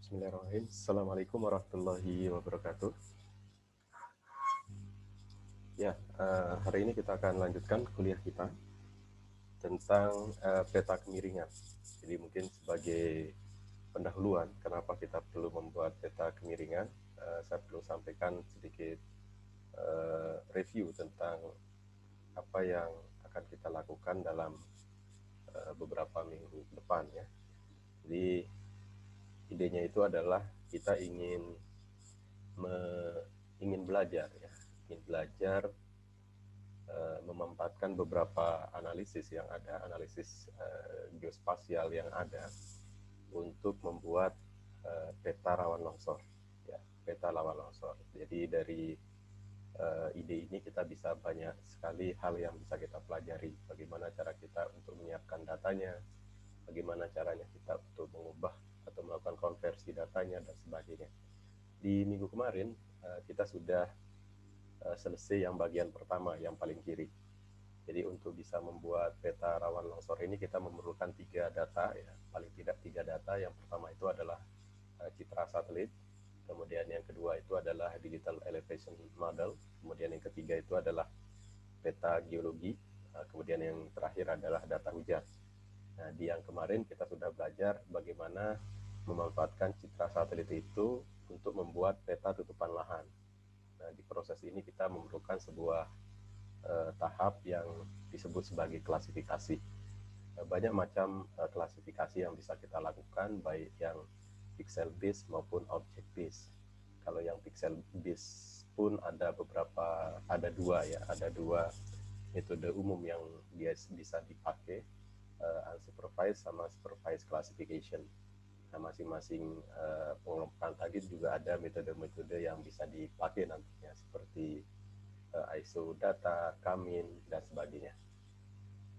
Bismillahirrahmanirrahim. Assalamualaikum warahmatullahi wabarakatuh. Ya, hari ini kita akan lanjutkan kuliah kita tentang peta kemiringan. Jadi mungkin sebagai pendahuluan, kenapa kita perlu membuat peta kemiringan, saya perlu sampaikan sedikit review tentang apa yang akan kita lakukan dalam beberapa minggu depan ya. Jadi idenya itu adalah kita ingin belajar ya, ingin belajar memanfaatkan beberapa analisis yang ada, analisis geospasial yang ada untuk membuat peta rawan longsor ya, peta rawan longsor. Jadi dari ide ini kita bisa banyak sekali hal yang bisa kita pelajari, bagaimana cara kita untuk menyiapkan datanya, bagaimana caranya kita untuk mengubah atau melakukan konversi datanya dan sebagainya. Di minggu kemarin kita sudah selesai yang bagian pertama, yang paling kiri. Jadi untuk bisa membuat peta rawan longsor ini kita memerlukan 3 data ya, paling tidak 3 data. Yang pertama itu adalah citra satelit, kemudian yang kedua itu adalah digital elevation model, kemudian yang ketiga itu adalah peta geologi, kemudian yang terakhir adalah data hujan. Nah, di yang kemarin kita sudah belajar bagaimana memanfaatkan citra satelit itu untuk membuat peta tutupan lahan. Nah, di proses ini kita memerlukan sebuah tahap yang disebut sebagai klasifikasi. Banyak macam klasifikasi yang bisa kita lakukan, baik yang pixel based maupun object based. Kalau yang pixel based pun ada dua ya, ada dua metode umum yang bisa dipakai, unsupervised sama supervised classification. Nah, masing-masing pengelompokan tadi juga ada metode-metode yang bisa dipakai nantinya, seperti ISO data, Kamin, dan sebagainya.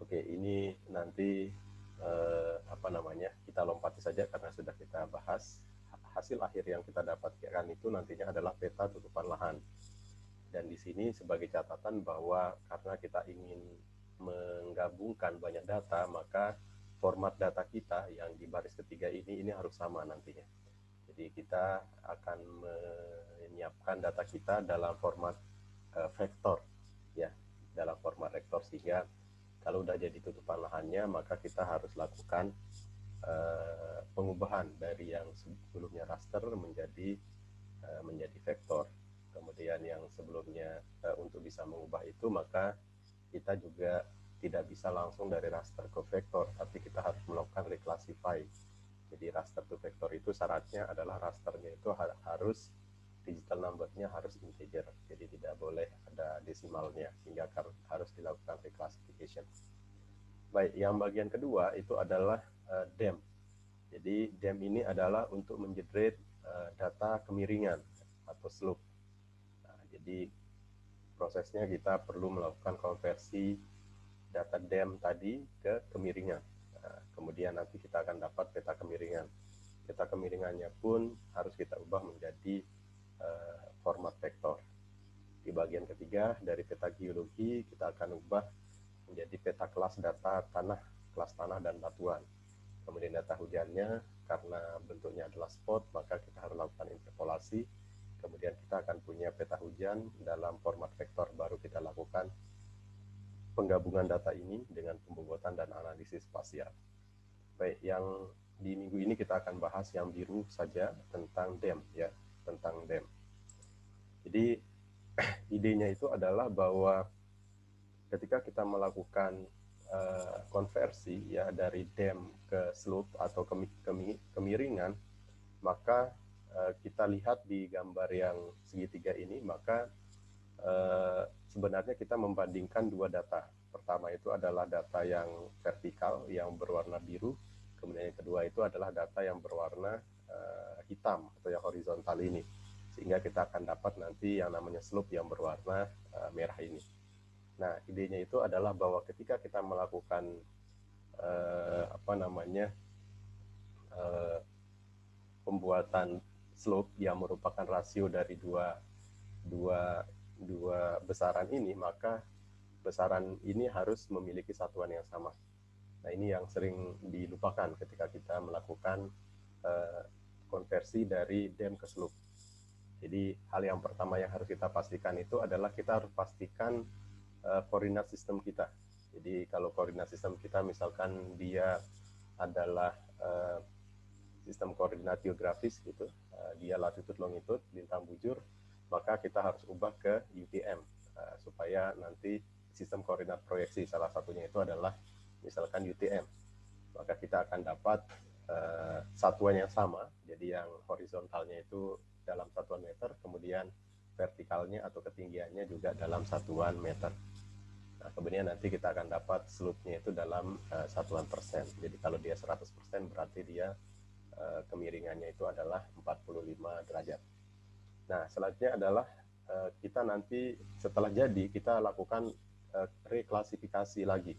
Oke, ini nanti kita lompati saja karena sudah kita bahas. Hasil akhir yang kita dapatkan itu nantinya adalah peta tutupan lahan. Dan di sini sebagai catatan bahwa karena kita ingin menggabungkan banyak data, maka format data kita yang di baris ketiga ini harus sama nantinya. Jadi kita akan menyiapkan data kita dalam format vektor ya, dalam format vektor, sehingga kalau udah jadi tutupan lahannya maka kita harus lakukan pengubahan dari yang sebelumnya raster menjadi vektor. Kemudian yang sebelumnya untuk bisa mengubah itu maka kita juga tidak bisa langsung dari raster ke vektor, tapi kita harus melakukan reclassify. Jadi raster to vektor itu syaratnya adalah rasternya itu harus digital number-nya harus integer, jadi tidak boleh ada desimalnya, sehingga harus dilakukan reclassification. Baik, yang bagian kedua itu adalah DEM. Jadi DEM ini adalah untuk mengenerate data kemiringan atau slope. Nah, jadi prosesnya kita perlu melakukan konversi data DEM tadi ke kemiringan. Nah, kemudian nanti kita akan dapat peta kemiringan. Peta kemiringannya pun harus kita ubah menjadi format vektor. Di bagian ketiga dari peta geologi kita akan ubah menjadi peta kelas data tanah, kelas tanah dan batuan. Kemudian data hujannya karena bentuknya adalah spot, maka kita harus lakukan interpolasi. Kemudian kita akan punya peta hujan dalam format vektor, baru kita lakukan penggabungan data ini dengan pembobotan dan analisis spasial. Baik, yang di minggu ini kita akan bahas yang biru saja tentang DEM ya, tentang DEM. Jadi idenya itu adalah bahwa ketika kita melakukan konversi ya dari DEM ke slope atau kemiringan, maka kita lihat di gambar yang segitiga ini, maka sebenarnya kita membandingkan dua data. Pertama itu adalah data yang vertikal yang berwarna biru, kemudian yang kedua itu adalah data yang berwarna hitam atau yang horizontal ini, sehingga kita akan dapat nanti yang namanya slope yang berwarna merah ini. Nah, idenya itu adalah bahwa ketika kita melakukan pembuatan slope yang merupakan rasio dari dua besaran ini, maka besaran ini harus memiliki satuan yang sama. Nah, ini yang sering dilupakan ketika kita melakukan konversi dari dam ke slope. Jadi hal yang pertama yang harus kita pastikan itu adalah kita harus pastikan koordinat sistem kita. Jadi kalau koordinat sistem kita misalkan dia adalah sistem koordinat geografis gitu, dia latitude longitude lintang bujur, maka kita harus ubah ke UTM supaya nanti sistem koordinat proyeksi salah satunya itu adalah misalkan UTM, maka kita akan dapat satuan yang sama. Jadi yang horizontalnya itu dalam satuan meter, kemudian vertikalnya atau ketinggiannya juga dalam satuan meter. Nah, kemudian nanti kita akan dapat slope-nya itu dalam satuan persen. Jadi kalau dia 100% berarti dia kemiringannya itu adalah 45 derajat. Nah, selanjutnya adalah kita nanti setelah jadi, kita lakukan reklasifikasi lagi.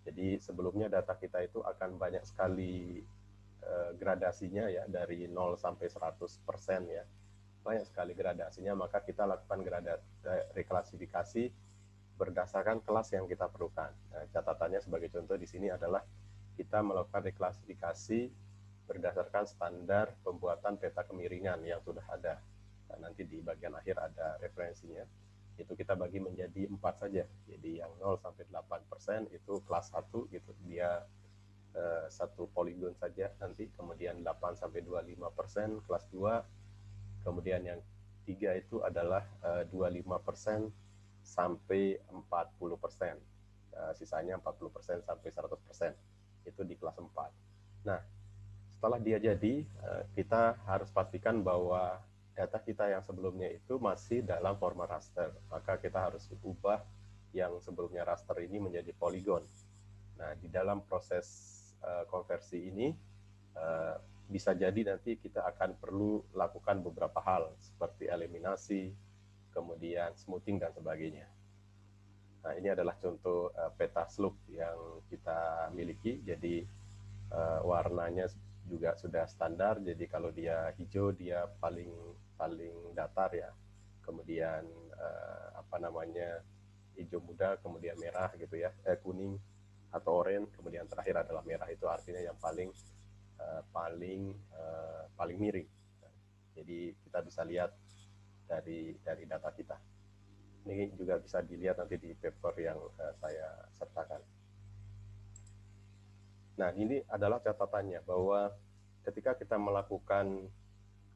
Jadi sebelumnya data kita itu akan banyak sekali gradasinya ya, dari 0 sampai 100% ya. Banyak sekali gradasinya, maka kita lakukan reklasifikasi berdasarkan kelas yang kita perlukan. Nah, catatannya sebagai contoh di sini adalah kita melakukan reklasifikasi berdasarkan standar pembuatan peta kemiringan yang sudah ada. Nah, nanti di bagian akhir ada referensinya. Itu kita bagi menjadi 4 saja. Jadi yang 0 sampai 8% itu kelas 1 gitu. Dia satu poligon saja nanti, kemudian 8 sampai 25% kelas 2, kemudian yang 3 itu adalah 25% sampai 40%, sisanya 40% sampai 100%, itu di kelas 4. Nah, setelah dia jadi, kita harus pastikan bahwa data kita yang sebelumnya itu masih dalam format raster, maka kita harus ubah yang sebelumnya raster ini menjadi poligon. Nah, di dalam proses konversi ini bisa jadi nanti kita akan perlu lakukan beberapa hal seperti eliminasi, kemudian smoothing dan sebagainya. Nah, ini adalah contoh peta slope yang kita miliki. Jadi warnanya juga sudah standar. Jadi kalau dia hijau dia paling datar ya. Kemudian hijau muda, kemudian merah gitu ya, kuning atau oranye, kemudian terakhir adalah merah, itu artinya yang paling miring. Jadi kita bisa lihat dari data kita. Ini juga bisa dilihat nanti di paper yang saya sertakan. Nah, ini adalah catatannya bahwa ketika kita melakukan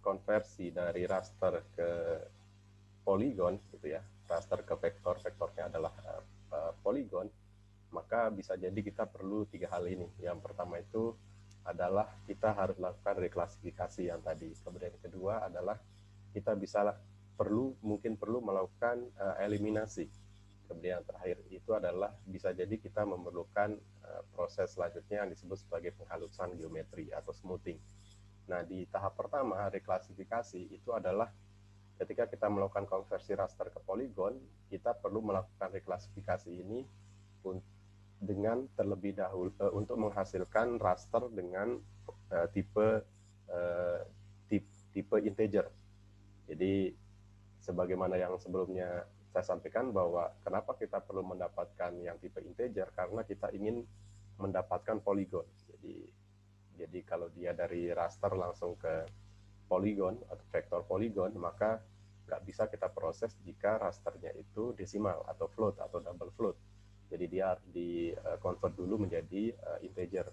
konversi dari raster ke poligon gitu ya, raster ke vektor, vektornya adalah poligon, maka bisa jadi kita perlu 3 hal ini. Yang pertama itu adalah kita harus lakukan reklasifikasi yang tadi. Kemudian yang kedua adalah kita mungkin perlu melakukan eliminasi. Kemudian yang terakhir itu adalah bisa jadi kita memerlukan proses selanjutnya yang disebut sebagai penghalusan geometri atau smoothing. Nah, di tahap pertama reklasifikasi itu adalah ketika kita melakukan konversi raster ke poligon, kita perlu melakukan reklasifikasi ini dengan terlebih dahulu untuk menghasilkan raster dengan tipe integer. Jadi sebagaimana yang sebelumnya saya sampaikan bahwa kenapa kita perlu mendapatkan yang tipe integer, karena kita ingin mendapatkan poligon. Jadi kalau dia dari raster langsung ke poligon atau vektor poligon, maka nggak bisa kita proses jika rasternya itu desimal atau float atau double float. Jadi dia harus di-convert dulu menjadi integer.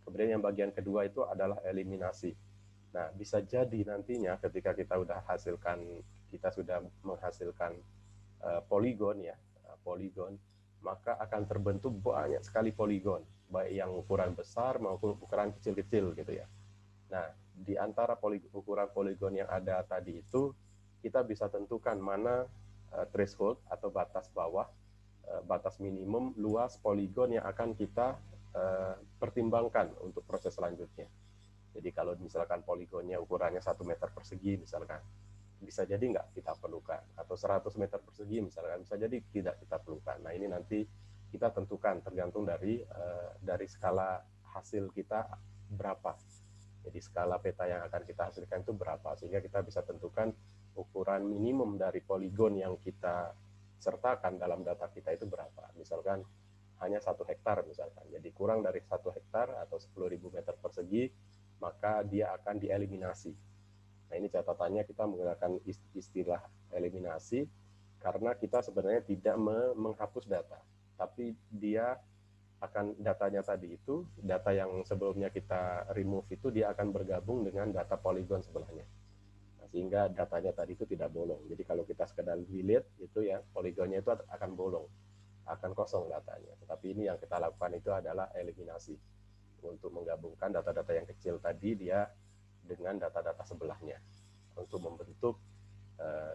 Kemudian yang bagian kedua itu adalah eliminasi. Nah, bisa jadi nantinya ketika kita sudah menghasilkan poligon ya, poligon, maka akan terbentuk banyak sekali poligon, baik yang ukuran besar maupun ukuran kecil-kecil gitu ya. Nah, di antara ukuran poligon yang ada tadi itu, kita bisa tentukan mana threshold atau batas bawah, batas minimum luas poligon yang akan kita pertimbangkan untuk proses selanjutnya. Jadi kalau misalkan poligonnya ukurannya 1 meter persegi misalkan, bisa jadi nggak kita perlukan, atau 100 meter persegi misalkan, bisa jadi tidak kita perlukan. Nah, ini nanti kita tentukan tergantung dari skala hasil kita berapa. Jadi skala peta yang akan kita hasilkan itu berapa, sehingga kita bisa tentukan ukuran minimum dari poligon yang kita sertakan dalam data kita itu berapa. Misalkan hanya 1 hektar misalkan, jadi kurang dari 1 hektar atau 10.000 meter persegi, maka dia akan dieliminasi. Nah, ini catatannya kita menggunakan istilah eliminasi karena kita sebenarnya tidak menghapus data, tapi dia akan datanya tadi itu, data yang sebelumnya kita remove itu dia akan bergabung dengan data polygon sebelahnya. Nah, sehingga datanya tadi itu tidak bolong. Jadi kalau kita sekedar delete itu ya, polygonnya itu akan bolong, akan kosong datanya. Tetapi ini yang kita lakukan itu adalah eliminasi untuk menggabungkan data-data yang kecil tadi dia dengan data-data sebelahnya untuk membentuk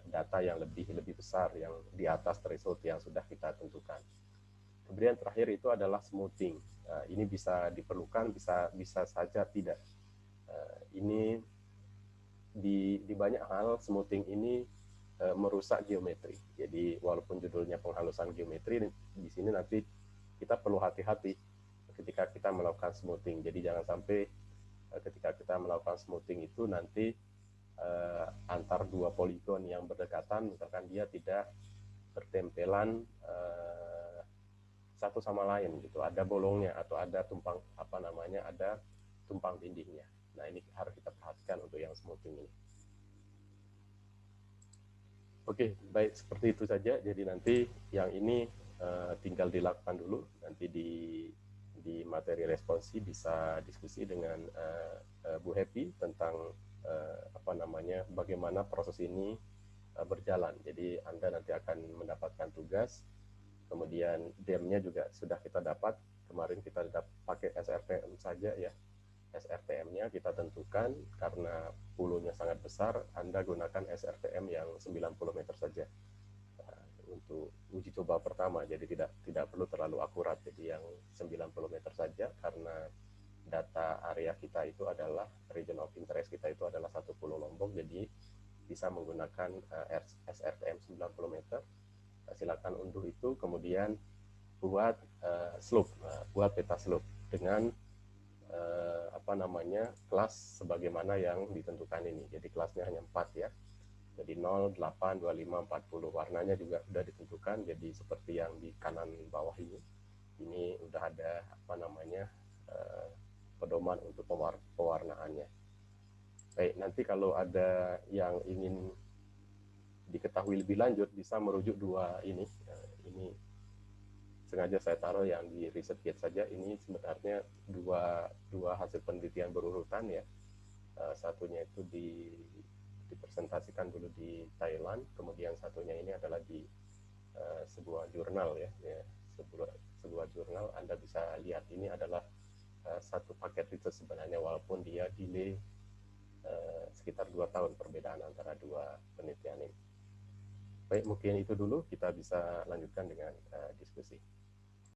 data yang lebih besar yang di atas threshold yang sudah kita tentukan. Kemudian terakhir itu adalah smoothing. Ini bisa diperlukan, bisa saja tidak. Ini di banyak hal smoothing ini merusak geometri. Jadi walaupun judulnya penghalusan geometri, di sini nanti kita perlu hati-hati ketika kita melakukan smoothing. Jadi jangan sampai ketika kita melakukan smoothing itu nanti antar dua poligon yang berdekatan, misalkan dia tidak bertempelan satu sama lain gitu, ada bolongnya atau ada ada tumpang tindihnya. Nah, ini harus kita perhatikan untuk yang smoothing ini. Oke, baik, seperti itu saja. Jadi nanti yang ini tinggal dilakukan dulu, nanti di materi responsi bisa diskusi dengan Bu Happy tentang bagaimana proses ini berjalan. Jadi Anda nanti akan mendapatkan tugas, kemudian DEM-nya juga sudah kita dapat. Kemarin kita pakai SRTM saja ya. SRTM-nya kita tentukan karena puluhnya sangat besar, Anda gunakan SRTM yang 90 meter saja untuk uji coba pertama. Jadi tidak perlu terlalu akurat, jadi yang 90 meter saja karena data area kita itu adalah region of interest kita itu adalah satu pulau Lombok, jadi bisa menggunakan SRTM 90 meter. Silakan unduh itu, kemudian buat slope, buat peta slope dengan kelas sebagaimana yang ditentukan ini. Jadi kelasnya hanya 4 ya. Jadi 0, 8, 25, 40. Warnanya juga sudah ditentukan. Jadi seperti yang di kanan bawah ini. Ini udah ada pedoman untuk pewarnaannya. Baik, nanti kalau ada yang ingin diketahui lebih lanjut bisa merujuk dua ini. Ini sengaja saya taruh yang di ResearchGate saja. Ini sebenarnya dua hasil penelitian berurutan ya. Satunya itu dipresentasikan dulu di Thailand, kemudian satunya ini adalah di sebuah jurnal ya, sebuah jurnal. Anda bisa lihat ini adalah satu paket riset sebenarnya, walaupun dia delay sekitar 2 tahun perbedaan antara dua penelitian ini. Baik, mungkin itu dulu, kita bisa lanjutkan dengan diskusi.